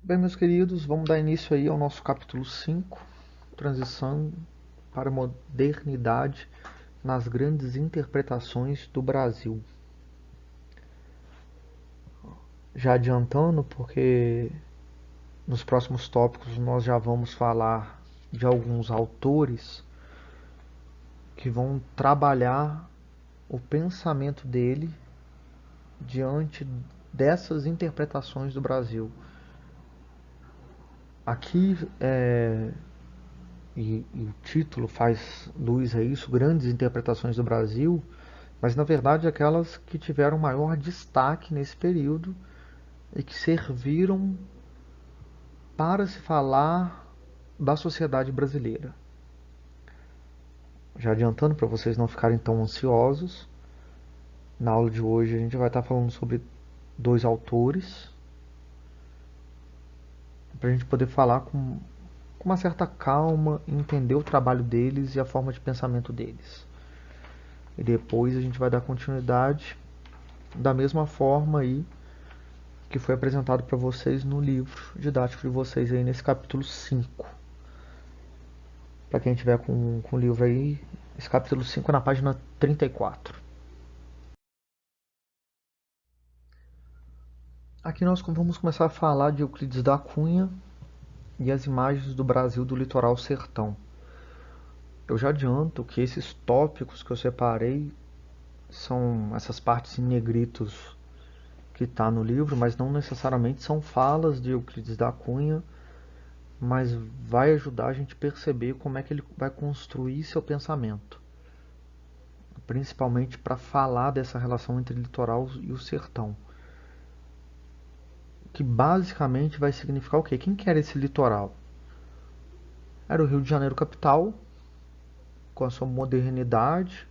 Bem, meus queridos, vamos dar início aí ao nosso capítulo 5, Transição para a Modernidade nas Grandes Interpretações do Brasil. Já adiantando, porque nos próximos tópicos nós já vamos falar de alguns autores que vão trabalhar o pensamento dele diante dessas interpretações do Brasil. Aqui e o título faz luz a isso, grandes interpretações do Brasil, mas na verdade aquelas que tiveram maior destaque nesse período e que serviram para se falar da sociedade brasileira. Já adiantando para vocês não ficarem tão ansiosos, na aula de hoje a gente vai estar falando sobre dois autores, para a gente poder falar com uma certa calma e entender o trabalho deles e a forma de pensamento deles. E depois a gente vai dar continuidade da mesma forma aí que foi apresentado para vocês no livro didático de vocês aí nesse capítulo 5. Para quem tiver com o livro aí, esse capítulo 5 é na página 34. Aqui nós vamos começar a falar de Euclides da Cunha e as imagens do Brasil do litoral sertão. Eu já adianto que esses tópicos que eu separei são essas partes em negritos que está no livro, mas não necessariamente são falas de Euclides da Cunha, mas vai ajudar a gente a perceber como é que ele vai construir seu pensamento, principalmente para falar dessa relação entre litoral e o sertão, que basicamente vai significar o quê? Quem que era esse litoral? Era o Rio de Janeiro capital, com a sua modernidade,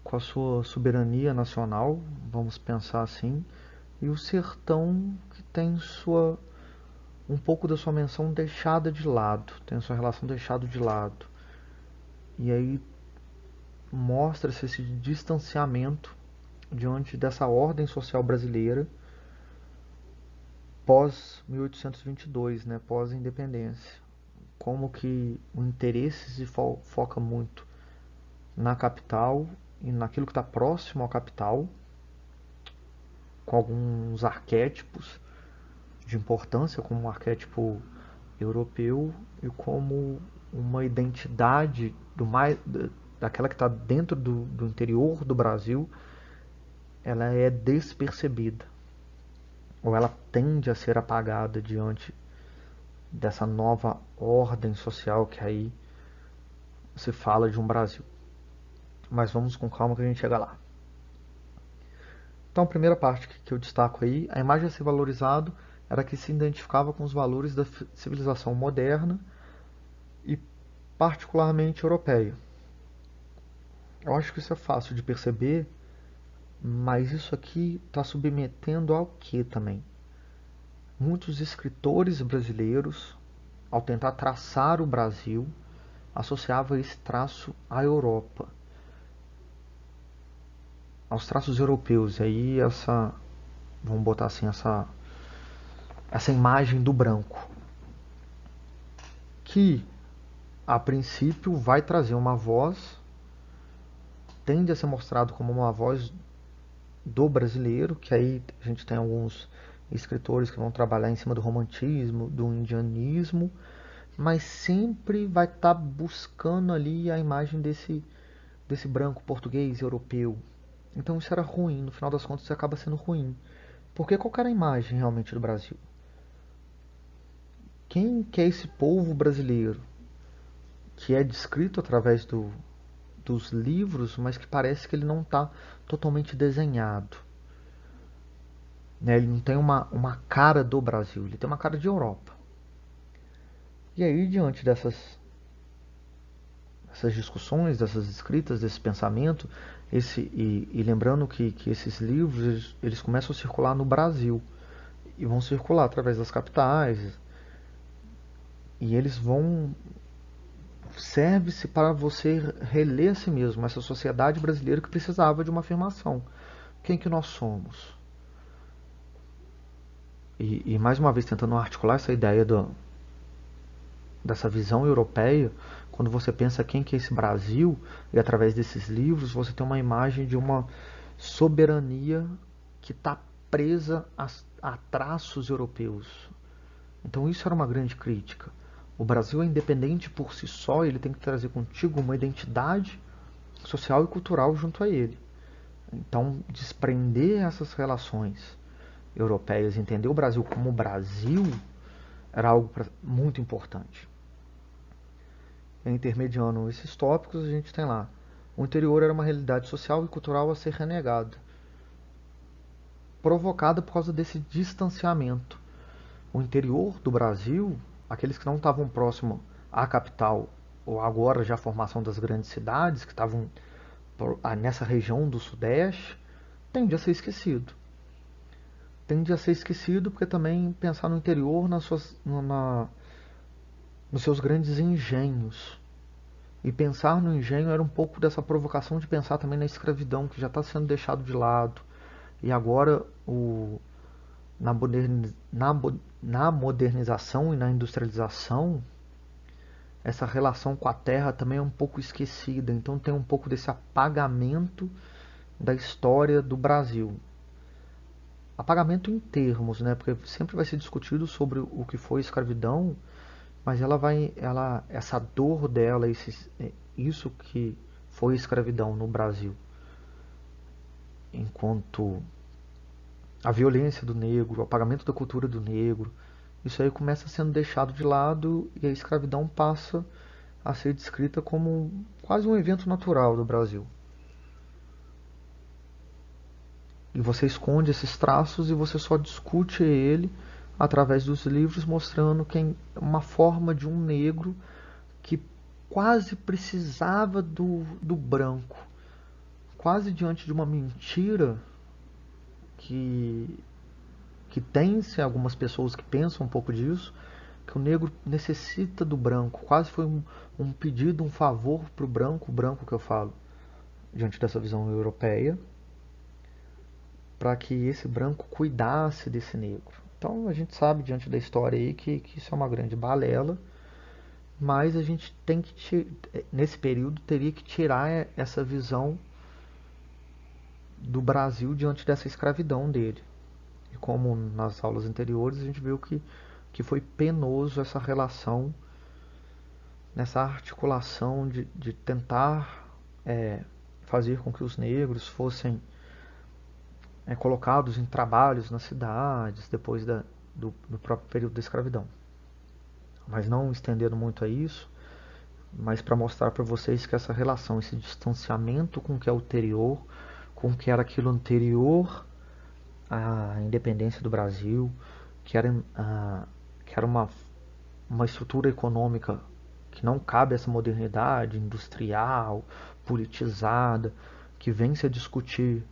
com a sua soberania nacional, vamos pensar assim, e o sertão que tem sua um pouco da sua menção deixada de lado, tem a sua relação deixada de lado. E aí mostra-se esse distanciamento diante dessa ordem social brasileira pós 1822, né, pós independência. Como que o interesse se foca muito na capital e naquilo que está próximo à capital, com alguns arquétipos de importância, como um arquétipo europeu e como uma identidade daquela que está dentro do interior do Brasil, ela é despercebida ou ela tende a ser apagada diante dessa nova ordem social que aí se fala de um Brasil. Mas vamos com calma que a gente chega lá. Então, a primeira parte que eu destaco aí, a imagem a ser valorizado era que se identificava com os valores da civilização moderna e particularmente europeia. Eu acho que isso é fácil de perceber, mas isso aqui está submetendo ao que também? Muitos escritores brasileiros, ao tentar traçar o Brasil, associavam esse traço à Europa, aos traços europeus. E aí vamos botar assim, essa imagem do branco, que a princípio vai trazer uma voz, tende a ser mostrado como uma voz do brasileiro, que aí a gente tem alguns escritores que vão trabalhar em cima do romantismo, do indianismo, mas sempre vai estar buscando ali a imagem desse branco português europeu. Então isso era ruim, no final das contas isso acaba sendo ruim. Porque qual era a imagem realmente do Brasil? Quem que é esse povo brasileiro que é descrito através dos livros, mas que parece que ele não está totalmente desenhado? Né? Ele não tem uma cara do Brasil, ele tem uma cara de Europa. E aí, diante dessas discussões, dessas escritas, desse pensamento, e lembrando que esses livros eles começam a circular no Brasil e vão circular através das capitais, e eles vão serve-se para você reler a si mesmo, essa sociedade brasileira que precisava de uma afirmação. Quem que nós somos? E mais uma vez tentando articular essa ideia dessa visão europeia, quando você pensa quem que é esse Brasil, e através desses livros você tem uma imagem de uma soberania que está presa a traços europeus. Então isso era uma grande crítica. O Brasil é independente por si só, ele tem que trazer contigo uma identidade social e cultural junto a ele. Então, desprender essas relações europeias, entender o Brasil como Brasil, era algo muito importante. E intermediando esses tópicos, a gente tem lá: o interior era uma realidade social e cultural a ser renegada, provocada por causa desse distanciamento. O interior do Brasil, aqueles que não estavam próximos à capital, ou agora já a formação das grandes cidades, que estavam nessa região do Sudeste, tende a ser esquecido. Tende a ser esquecido porque também pensar no interior nos seus grandes engenhos. E pensar no engenho era um pouco dessa provocação de pensar também na escravidão, que já está sendo deixado de lado. E agora, na, na modernização e na industrialização, essa relação com a terra também é um pouco esquecida. Então tem um pouco desse apagamento da história do Brasil. Apagamento em termos, né? Porque sempre vai ser discutido sobre o que foi escravidão, mas essa dor dela, isso que foi escravidão no Brasil, enquanto a violência do negro, o apagamento da cultura do negro, isso aí começa sendo deixado de lado e a escravidão passa a ser descrita como quase um evento natural do Brasil. E você esconde esses traços e você só discute ele através dos livros, mostrando uma forma de um negro que quase precisava do branco, quase diante de uma mentira que, que tem-se algumas pessoas que pensam um pouco disso, que o negro necessita do branco, quase foi um pedido, um favor para o branco que eu falo, diante dessa visão europeia, para que esse branco cuidasse desse negro. Então a gente sabe diante da história aí que isso é uma grande balela, mas a gente tem que, nesse período, teria que tirar essa visão do Brasil diante dessa escravidão dele. E como nas aulas anteriores a gente viu que foi penoso essa relação, nessa articulação de tentar fazer com que os negros fossem colocados em trabalhos nas cidades depois do próprio período da escravidão. Mas não estendendo muito a isso, mas para mostrar para vocês que essa relação, esse distanciamento com o que é ulterior, com o que era aquilo anterior à independência do Brasil, que era uma estrutura econômica que não cabe a essa modernidade industrial, politizada, que vem-se a discutir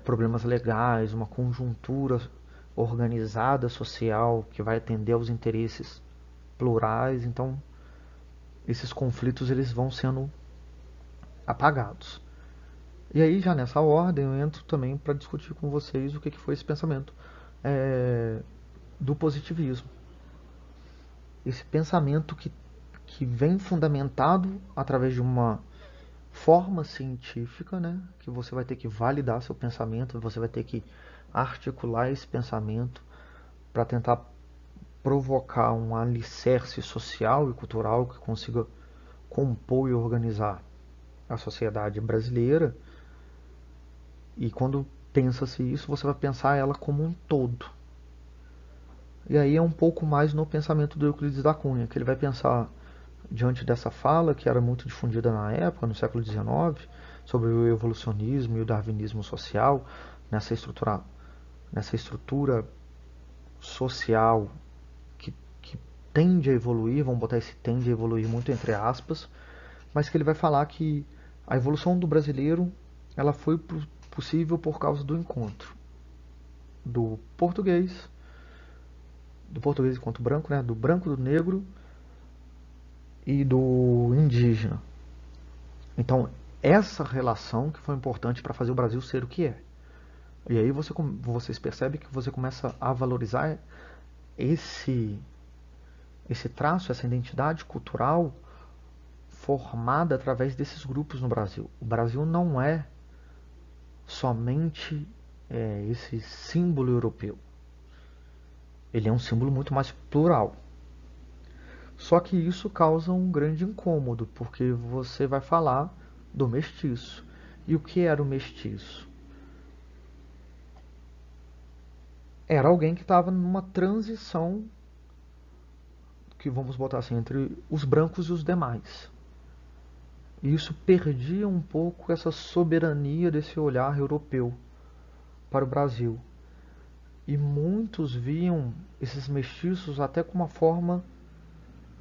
problemas legais, uma conjuntura organizada social que vai atender aos interesses plurais. Então esses conflitos eles vão sendo apagados. E aí já nessa ordem eu entro também para discutir com vocês o que foi esse pensamento do positivismo. Esse pensamento que vem fundamentado através de uma forma científica, né, que você vai ter que validar seu pensamento, você vai ter que articular esse pensamento para tentar provocar um alicerce social e cultural que consiga compor e organizar a sociedade brasileira. E quando pensa-se isso, você vai pensar ela como um todo. E aí é um pouco mais no pensamento do Euclides da Cunha, que ele vai pensar diante dessa fala, que era muito difundida na época, no século XIX, sobre o evolucionismo e o darwinismo social, nessa estrutura social que tende a evoluir, vamos botar esse tende a evoluir muito entre aspas, mas que ele vai falar que a evolução do brasileiro ela foi possível por causa do encontro do português enquanto branco, né, do branco, do negro e do indígena. Então, essa relação que foi importante para fazer o Brasil ser o que é. E aí vocês percebem que você começa a valorizar esse, esse traço, essa identidade cultural formada através desses grupos no Brasil. O Brasil não é somente esse símbolo europeu. Ele é um símbolo muito mais plural. Só que isso causa um grande incômodo, porque você vai falar do mestiço. E o que era o mestiço? Era alguém que estava numa transição, que vamos botar assim, entre os brancos e os demais. E isso perdia um pouco essa soberania desse olhar europeu para o Brasil. E muitos viam esses mestiços até com uma forma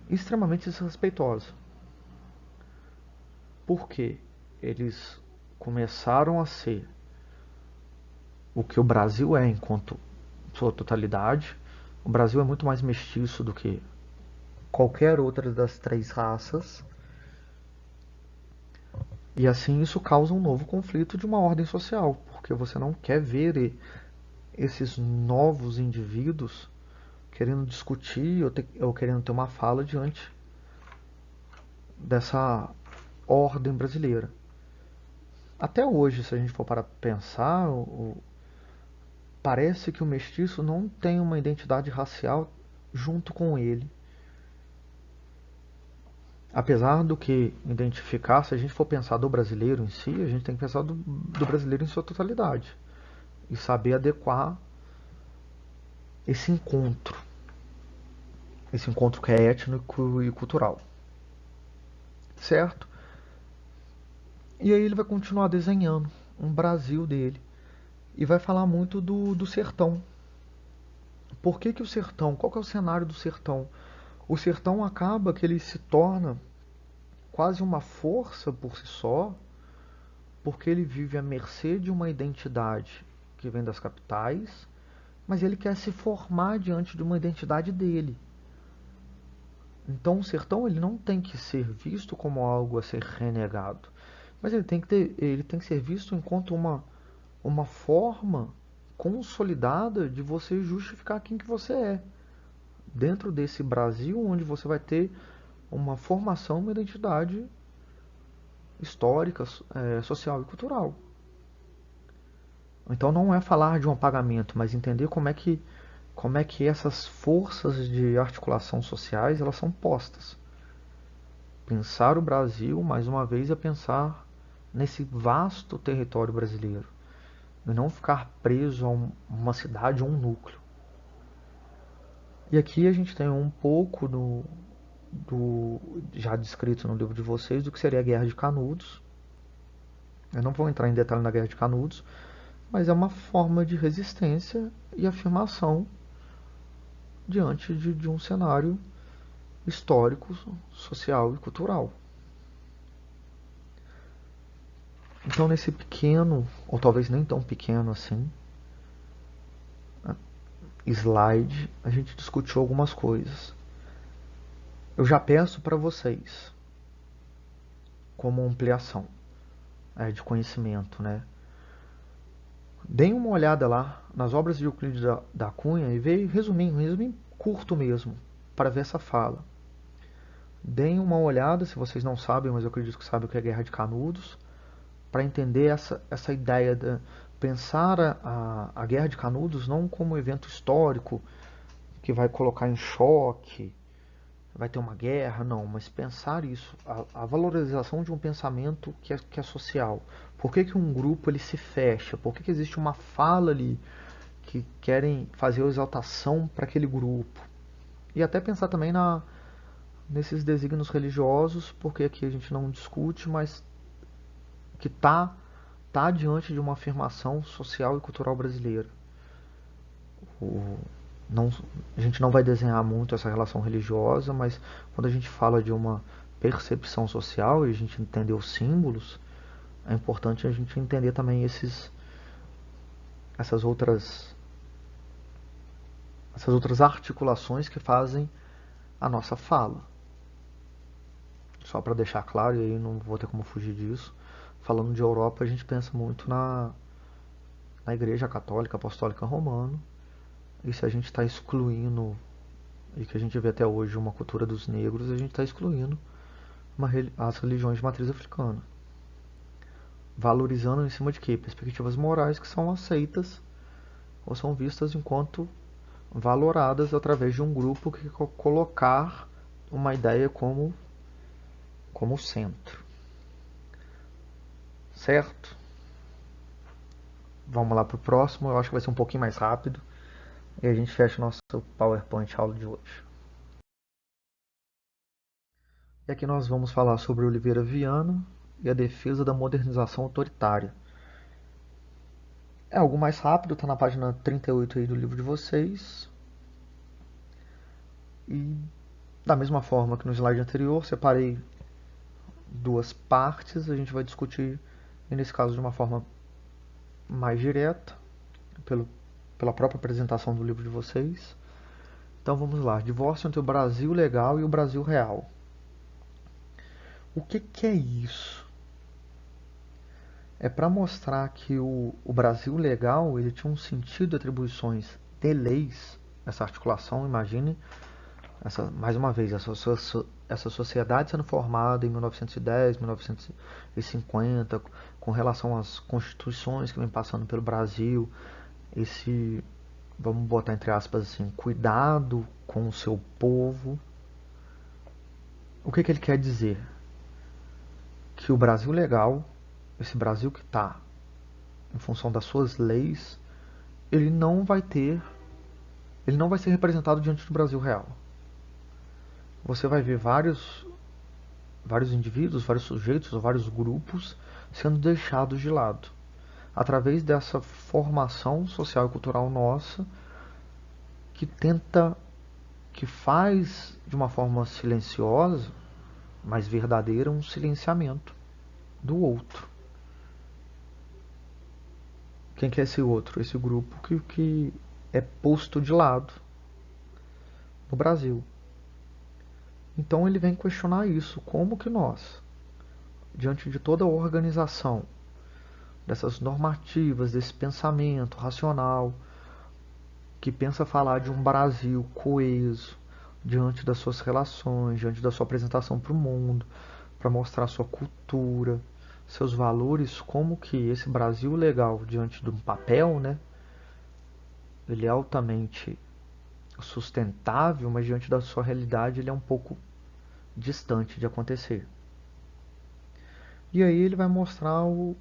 extremamente desrespeitosa. Por quê? Eles começaram a ser o que o Brasil é enquanto sua totalidade. O Brasil é muito mais mestiço do que qualquer outra das três raças. E assim isso causa um novo conflito de uma ordem social, porque você não quer ver esses novos indivíduos querendo discutir ou querendo ter uma fala diante dessa ordem brasileira. Até hoje, se a gente for para pensar, parece que o mestiço não tem uma identidade racial junto com ele. Apesar do que identificar, se a gente for pensar do brasileiro em si, a gente tem que pensar do brasileiro em sua totalidade e saber adequar esse encontro que é étnico e cultural, certo? E aí ele vai continuar desenhando um Brasil dele e vai falar muito do sertão. Por que que o sertão? Qual que é o cenário do sertão? O sertão acaba que ele se torna quase uma força por si só, porque ele vive à mercê de uma identidade que vem das capitais, mas ele quer se formar diante de uma identidade dele. Então o sertão ele não tem que ser visto como algo a ser renegado, mas ele tem que ser visto enquanto uma forma consolidada de você justificar quem que você é. Dentro desse Brasil onde você vai ter uma formação, uma identidade histórica, social e cultural. Então não é falar de um apagamento, mas entender como é que essas forças de articulação sociais elas são postas. Pensar o Brasil, mais uma vez, é pensar nesse vasto território brasileiro e não ficar preso a uma cidade ou um núcleo. E aqui a gente tem um pouco já descrito no livro de vocês do que seria a Guerra de Canudos. Eu não vou entrar em detalhe na Guerra de Canudos, mas é uma forma de resistência e afirmação diante de um cenário histórico, social e cultural. Então, nesse pequeno, ou talvez nem tão pequeno assim, slide, a gente discutiu algumas coisas. Eu já peço para vocês, como ampliação de conhecimento, né? Deem uma olhada lá nas obras de Euclides da Cunha e veja resuminho curto mesmo, para ver essa fala. Deem uma olhada, se vocês não sabem, mas eu acredito que sabem o que é Guerra de Canudos, para entender essa ideia de pensar a Guerra de Canudos não como um evento histórico que vai colocar em choque, vai ter uma guerra, não, mas pensar isso, a valorização de um pensamento que é social. Por que um grupo ele se fecha? Por que existe uma fala ali que querem fazer a exaltação para aquele grupo? E até pensar também nesses desígnios religiosos, porque aqui a gente não discute, mas que tá diante de uma afirmação social e cultural brasileira. O, não, a gente não vai desenhar muito essa relação religiosa, mas quando a gente fala de uma percepção social e a gente entender os símbolos, é importante a gente entender também essas outras essas outras articulações que fazem a nossa fala. Só para deixar claro, e aí não vou ter como fugir disso, falando de Europa, a gente pensa muito na Igreja Católica Apostólica Romana. E se a gente está excluindo, e que a gente vê até hoje, uma cultura dos negros, a gente está excluindo as religiões de matriz africana. Valorizando em cima de quê? Perspectivas morais que são aceitas ou são vistas enquanto valoradas através de um grupo que quer colocar uma ideia como centro. Certo? Vamos lá para o próximo, eu acho que vai ser um pouquinho mais rápido. E a gente fecha o nosso PowerPoint aula de hoje. E aqui nós vamos falar sobre Oliveira Viana e a defesa da modernização autoritária. É algo mais rápido, está na página 38 aí do livro de vocês. E da mesma forma que no slide anterior, separei duas partes, a gente vai discutir, e nesse caso de uma forma mais direta, pela própria apresentação do livro de vocês. Então vamos lá, divórcio entre o Brasil legal e o Brasil real. O que é isso? É para mostrar que o Brasil legal ele tinha um sentido de atribuições de leis, essa articulação, imagine, mais uma vez, essa sociedade sendo formada em 1910, 1950, com relação às constituições que vem passando pelo Brasil, esse, vamos botar entre aspas assim, cuidado com o seu povo. O que ele quer dizer? Que o Brasil legal, esse Brasil que está em função das suas leis, ele não vai ser representado diante do Brasil real. Você vai ver vários indivíduos, vários sujeitos ou vários grupos sendo deixados de lado. Através dessa formação social e cultural nossa, que faz de uma forma silenciosa, mas verdadeira, um silenciamento do outro. Quem que é esse outro? Esse grupo que é posto de lado no Brasil. Então ele vem questionar isso, como que nós, diante de toda a organização dessas normativas, desse pensamento racional, que pensa falar de um Brasil coeso, diante das suas relações, diante da sua apresentação para o mundo, para mostrar sua cultura, seus valores, como que esse Brasil legal, diante de um papel, né, ele é altamente sustentável, mas diante da sua realidade ele é um pouco distante de acontecer. E aí ele vai mostrar um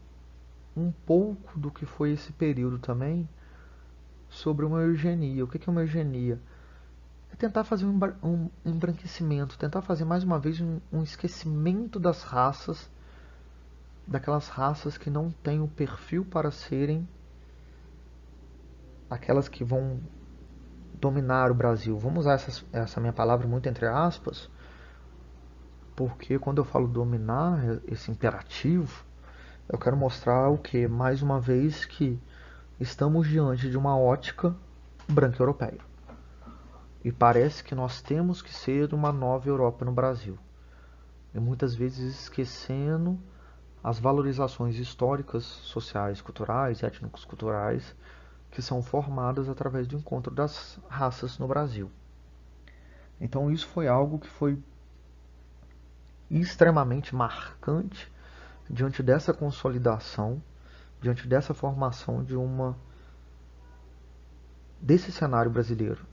pouco do que foi esse período também sobre uma eugenia. O que é uma eugenia? É tentar fazer um embranquecimento, tentar fazer mais uma vez um esquecimento das raças, daquelas raças que não têm o perfil para serem aquelas que vão dominar o Brasil. Vamos usar essa minha palavra muito entre aspas, porque quando eu falo dominar, esse imperativo, eu quero mostrar o que? Mais uma vez que estamos diante de uma ótica branca europeia. E parece que nós temos que ser uma nova Europa no Brasil. E muitas vezes esquecendo as valorizações históricas, sociais, culturais, étnicos culturais que são formadas através do encontro das raças no Brasil. Então isso foi algo que foi extremamente marcante diante dessa consolidação, diante dessa formação desse cenário brasileiro.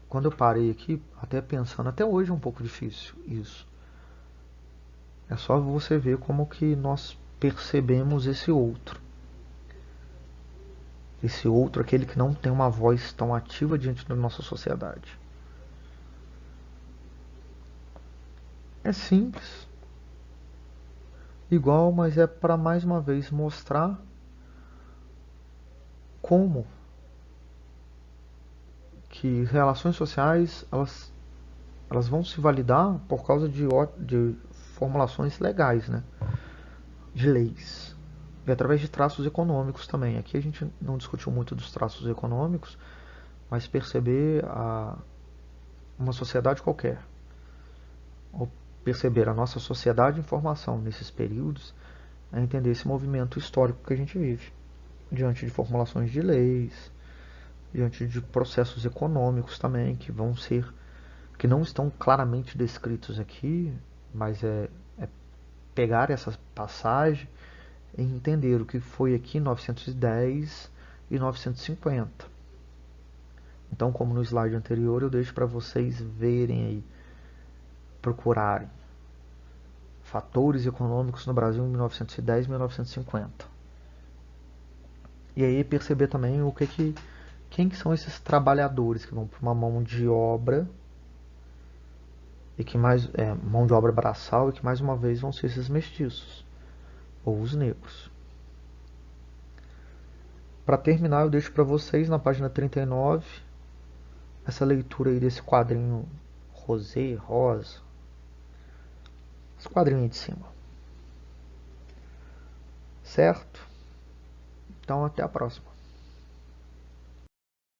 Quando eu parei aqui, até pensando, até hoje é um pouco difícil isso. É só você ver como que nós percebemos esse outro. Esse outro, aquele que não tem uma voz tão ativa diante da nossa sociedade. É simples. Igual, mas é para mais uma vez mostrar como que relações sociais elas vão se validar por causa de formulações legais, né? De leis. E através de traços econômicos também. Aqui a gente não discutiu muito dos traços econômicos, mas perceber uma sociedade qualquer, ou perceber a nossa sociedade em formação nesses períodos, é entender esse movimento histórico que a gente vive. diante de formulações de leis, diante de processos econômicos também que não estão claramente descritos aqui, mas é pegar essa passagem e entender o que foi aqui em 910 e 950. Então, como no slide anterior, eu deixo para vocês verem aí, procurarem fatores econômicos no Brasil em 1910 e 1950. E aí perceber também quem que são esses trabalhadores que vão para uma mão de obra e que mais mão de obra braçal e que mais uma vez vão ser esses mestiços ou os negros. Para terminar, eu deixo para vocês na página 39 essa leitura aí desse quadrinho rosé, rosa, esse quadrinho aí de cima. Certo? Então até a próxima.